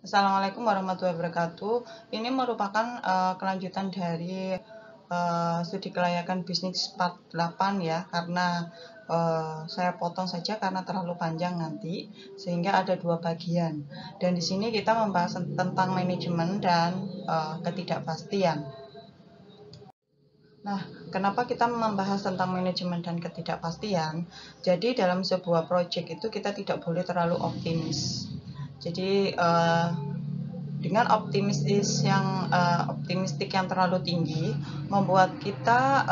Assalamualaikum warahmatullahi wabarakatuh. Ini merupakan kelanjutan dari studi kelayakan bisnis part 8 ya, karena saya potong saja karena terlalu panjang nanti, sehingga ada dua bagian. Dan di sini kita membahas tentang manajemen dan ketidakpastian. Nah, kenapa kita membahas tentang manajemen dan ketidakpastian? Jadi dalam sebuah proyek itu kita tidak boleh terlalu optimis. Jadi dengan optimistik yang terlalu tinggi membuat kita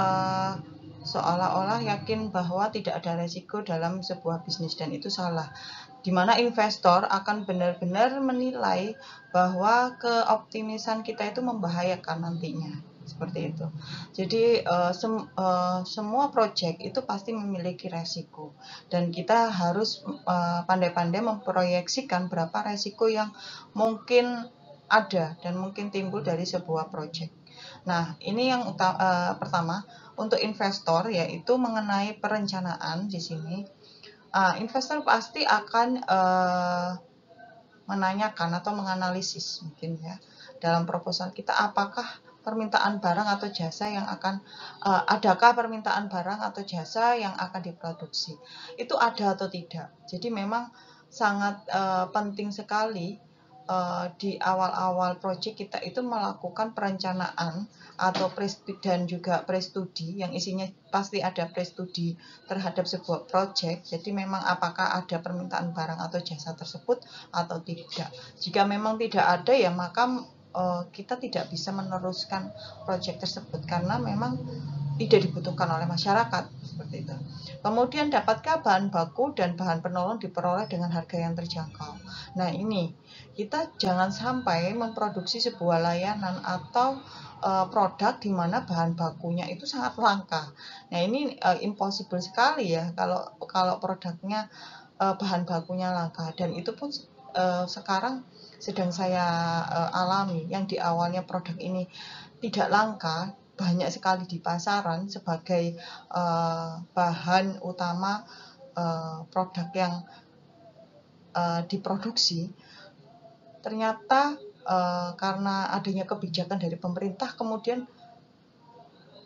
seolah-olah yakin bahwa tidak ada resiko dalam sebuah bisnis, dan itu salah. Di mana investor akan benar-benar menilai bahwa keoptimisan kita itu membahayakan nantinya. Seperti itu. Jadi semua proyek itu pasti memiliki resiko, dan kita harus pandai-pandai memproyeksikan berapa resiko yang mungkin ada dan mungkin timbul dari sebuah proyek. Nah, ini yang pertama untuk investor, yaitu mengenai perencanaan di sini. Investor pasti akan menanyakan atau menganalisis mungkin ya dalam proposal kita, apakah permintaan barang atau jasa yang akan adakah permintaan barang atau jasa yang akan diproduksi itu ada atau tidak. Jadi memang sangat penting sekali di awal-awal proyek kita itu melakukan perencanaan atau dan juga prestudi, yang isinya pasti ada prestudi terhadap sebuah proyek. Jadi memang apakah ada permintaan barang atau jasa tersebut atau tidak. Jika memang tidak ada, ya maka kita tidak bisa meneruskan proyek tersebut karena memang tidak dibutuhkan oleh masyarakat, seperti itu. Kemudian, dapatkah bahan baku dan bahan penolong diperoleh dengan harga yang terjangkau? Nah, ini kita jangan sampai memproduksi sebuah layanan atau produk di mana bahan bakunya itu sangat langka. Nah, ini impossible sekali ya kalau produknya bahan bakunya langka, dan itu pun sekarang sedang saya alami, yang di awalnya produk ini tidak langka, banyak sekali di pasaran sebagai bahan utama produk yang diproduksi. Ternyata karena adanya kebijakan dari pemerintah, kemudian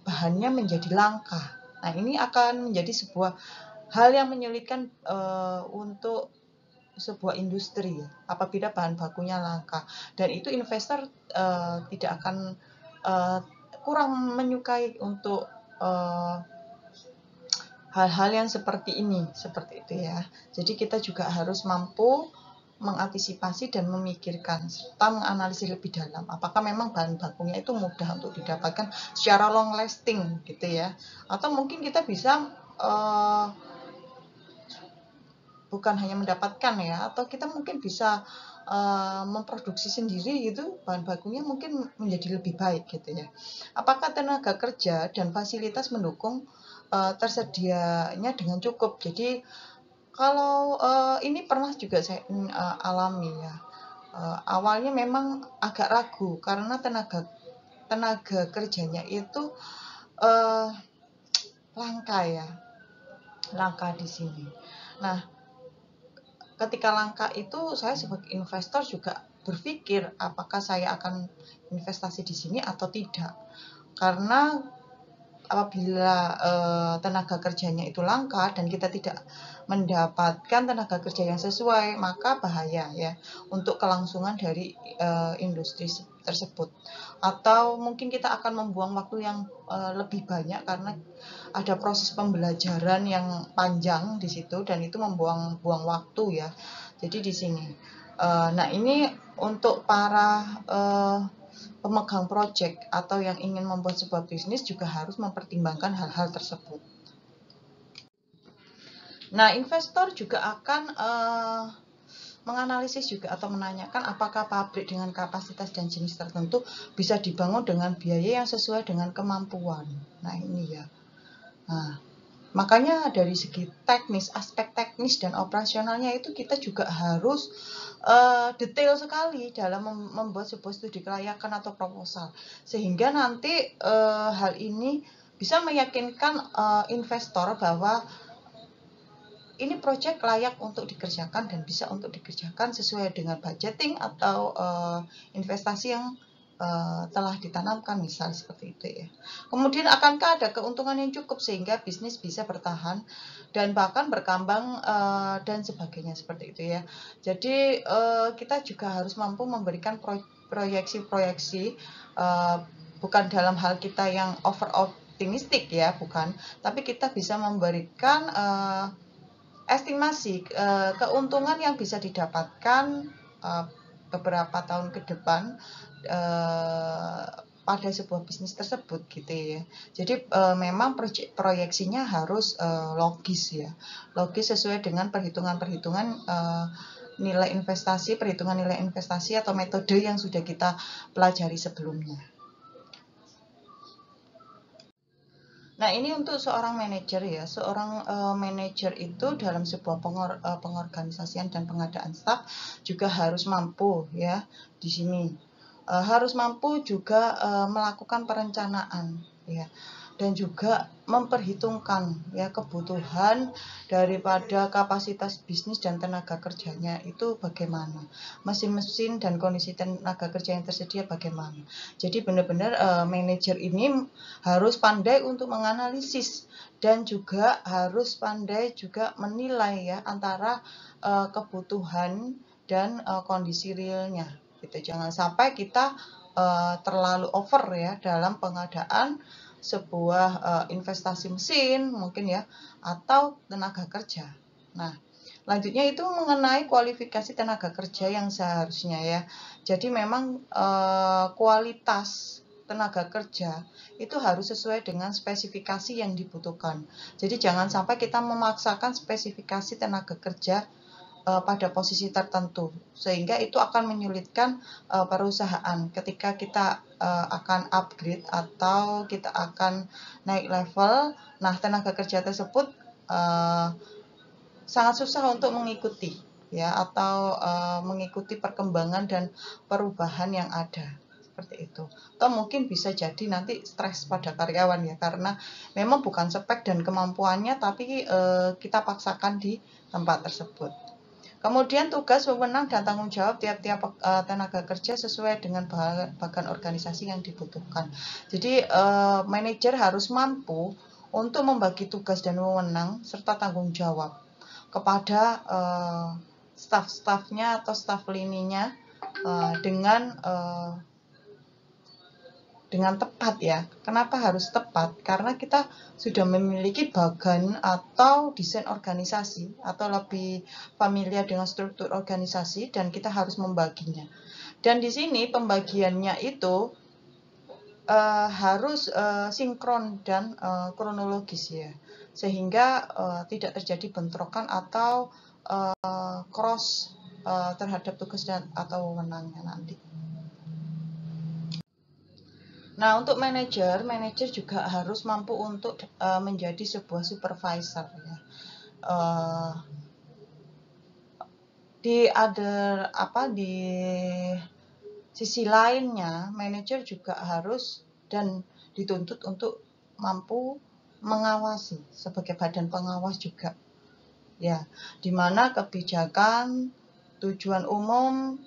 bahannya menjadi langka. Nah, ini akan menjadi sebuah hal yang menyulitkan untuk sebuah industri apabila bahan bakunya langka, dan itu investor tidak akan kurang menyukai untuk hal-hal yang seperti ini, seperti itu ya. Jadi kita juga harus mampu mengantisipasi dan memikirkan serta menganalisis lebih dalam apakah memang bahan bakunya itu mudah untuk didapatkan secara long lasting gitu ya, atau mungkin kita bisa bukan hanya mendapatkan ya, atau kita mungkin bisa memproduksi sendiri gitu, bahan bakunya mungkin menjadi lebih baik gitu ya. Apakah tenaga kerja dan fasilitas mendukung tersedianya dengan cukup? Jadi kalau ini pernah juga saya alami ya. Awalnya memang agak ragu karena tenaga kerjanya itu langka ya, langka di sini. Nah, ketika langka itu saya sebagai investor juga berpikir apakah saya akan investasi di sini atau tidak, karena apabila tenaga kerjanya itu langka dan kita tidak mendapatkan tenaga kerja yang sesuai, maka bahaya ya untuk kelangsungan dari industri tersebut. Atau mungkin kita akan membuang waktu yang lebih banyak karena ada proses pembelajaran yang panjang di situ, dan itu membuang waktu ya. Jadi di sini. Nah, ini untuk para pemegang proyek atau yang ingin membuat sebuah bisnis juga harus mempertimbangkan hal-hal tersebut. Nah, investor juga akan menganalisis juga atau menanyakan apakah pabrik dengan kapasitas dan jenis tertentu bisa dibangun dengan biaya yang sesuai dengan kemampuan. Nah, ini ya. Nah, makanya dari segi teknis, aspek teknis dan operasionalnya itu kita juga harus detail sekali dalam membuat sebuah studi kelayakan atau proposal, sehingga nanti hal ini bisa meyakinkan investor bahwa ini proyek layak untuk dikerjakan dan bisa untuk dikerjakan sesuai dengan budgeting atau investasi yang telah ditanamkan, misal seperti itu ya. Kemudian akankah ada keuntungan yang cukup sehingga bisnis bisa bertahan dan bahkan berkembang dan sebagainya seperti itu ya. Jadi kita juga harus mampu memberikan proyeksi-proyeksi, bukan dalam hal kita yang over optimistik ya, bukan, tapi kita bisa memberikan estimasi keuntungan yang bisa didapatkan beberapa tahun ke depan pada sebuah bisnis tersebut gitu ya. Jadi memang proyeksinya harus logis ya, logis sesuai dengan perhitungan-perhitungan nilai investasi, perhitungan nilai investasi atau metode yang sudah kita pelajari sebelumnya. Nah, ini untuk seorang manajer ya. Seorang manajer itu dalam sebuah pengorganisasian dan pengadaan staf juga harus mampu ya di sini. Harus mampu juga melakukan perencanaan ya, dan juga memperhitungkan ya kebutuhan daripada kapasitas bisnis dan tenaga kerjanya itu bagaimana, mesin-mesin dan kondisi tenaga kerja yang tersedia bagaimana. Jadi benar-benar manajer ini harus pandai untuk menganalisis dan juga harus pandai juga menilai ya antara kebutuhan dan kondisi realnya gitu. Jangan sampai kita terlalu over ya dalam pengadaan sebuah investasi mesin mungkin ya atau tenaga kerja. Nah, lanjutnya itu mengenai kualifikasi tenaga kerja yang seharusnya ya. Jadi memang kualitas tenaga kerja itu harus sesuai dengan spesifikasi yang dibutuhkan. Jadi jangan sampai kita memaksakan spesifikasi tenaga kerja pada posisi tertentu, sehingga itu akan menyulitkan perusahaan ketika kita akan upgrade atau kita akan naik level. Nah, tenaga kerja tersebut sangat susah untuk mengikuti ya, atau mengikuti perkembangan dan perubahan yang ada seperti itu. Atau mungkin bisa jadi nanti stres pada karyawan ya, karena memang bukan spek dan kemampuannya, tapi kita paksakan di tempat tersebut. Kemudian tugas, wewenang, dan tanggung jawab tiap-tiap tenaga kerja sesuai dengan bagan organisasi yang dibutuhkan. Jadi manajer harus mampu untuk membagi tugas dan wewenang serta tanggung jawab kepada staf-stafnya atau staf lininya dengan tepat ya. Kenapa harus tepat? Karena kita sudah memiliki bagan atau desain organisasi atau lebih familiar dengan struktur organisasi dan kita harus membaginya. Dan di sini pembagiannya itu harus sinkron dan kronologis ya. Sehingga tidak terjadi bentrokan atau cross terhadap tugas dan atau wewenangnya nanti. Nah, untuk manajer juga harus mampu untuk menjadi sebuah supervisor ya. Di sisi lainnya, manajer juga harus dan dituntut untuk mampu mengawasi sebagai badan pengawas juga. Ya, di mana kebijakan, tujuan umum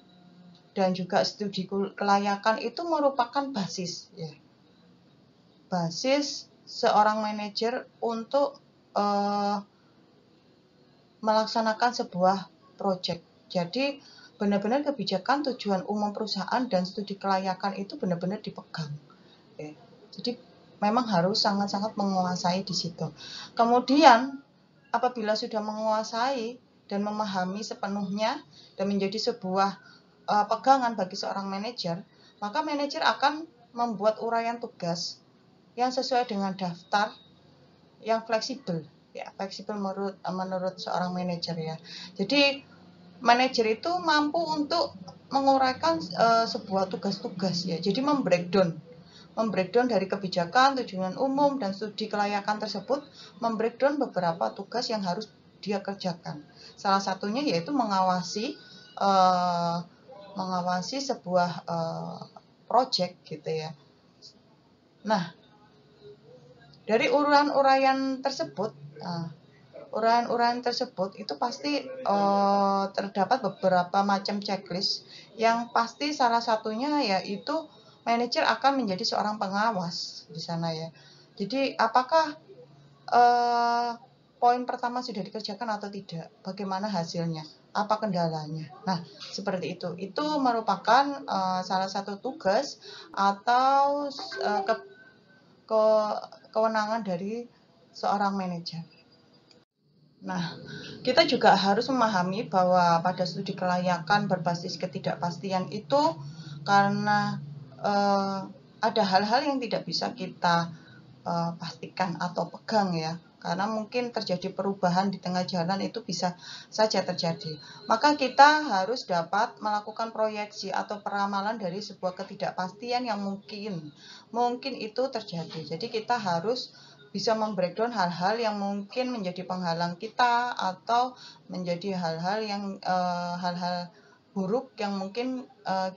dan juga studi kelayakan itu merupakan basis ya. Basis seorang manajer untuk melaksanakan sebuah proyek. Jadi benar-benar kebijakan, tujuan umum perusahaan dan studi kelayakan itu benar-benar dipegang. Oke. Jadi memang harus sangat-sangat menguasai di situ. Kemudian apabila sudah menguasai dan memahami sepenuhnya dan menjadi sebuah pegangan bagi seorang manajer, maka manajer akan membuat uraian tugas yang sesuai dengan daftar yang fleksibel ya, fleksibel menurut seorang manajer ya. Jadi manajer itu mampu untuk menguraikan sebuah tugas-tugas ya. Jadi membreakdown dari kebijakan, tujuan umum dan studi kelayakan tersebut, membreakdown beberapa tugas yang harus dia kerjakan. Salah satunya yaitu mengawasi sebuah project gitu ya. Nah, dari uraian tersebut, uraian-uraian tersebut itu pasti terdapat beberapa macam checklist yang pasti salah satunya yaitu manajer akan menjadi seorang pengawas di sana ya. Jadi apakah poin pertama sudah dikerjakan atau tidak? Bagaimana hasilnya? Apa kendalanya? Nah, seperti itu. Itu merupakan salah satu tugas atau ke kewenangan dari seorang manajer. Nah, kita juga harus memahami bahwa pada studi kelayakan berbasis ketidakpastian itu karena ada hal-hal yang tidak bisa kita pastikan atau pegang ya, karena mungkin terjadi perubahan di tengah jalan itu bisa saja terjadi. Maka kita harus dapat melakukan proyeksi atau peramalan dari sebuah ketidakpastian yang mungkin itu terjadi. Jadi kita harus bisa membreakdown hal-hal yang mungkin menjadi penghalang kita atau menjadi hal-hal buruk yang mungkin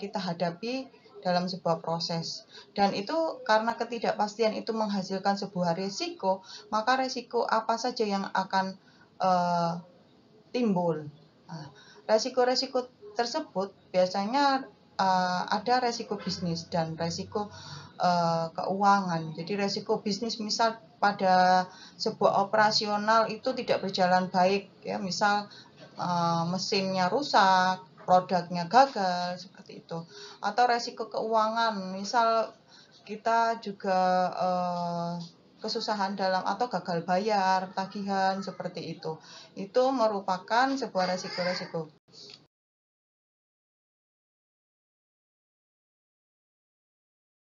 kita hadapi dalam sebuah proses. Dan itu karena ketidakpastian itu menghasilkan sebuah risiko, maka risiko apa saja yang akan timbul. Nah, resiko-resiko tersebut biasanya ada resiko bisnis dan resiko keuangan. Jadi resiko bisnis misal pada sebuah operasional itu tidak berjalan baik ya, misal mesinnya rusak, produknya gagal seperti itu. Atau resiko keuangan, misal kita juga kesusahan dalam atau gagal bayar tagihan seperti itu. Itu merupakan sebuah resiko-resiko.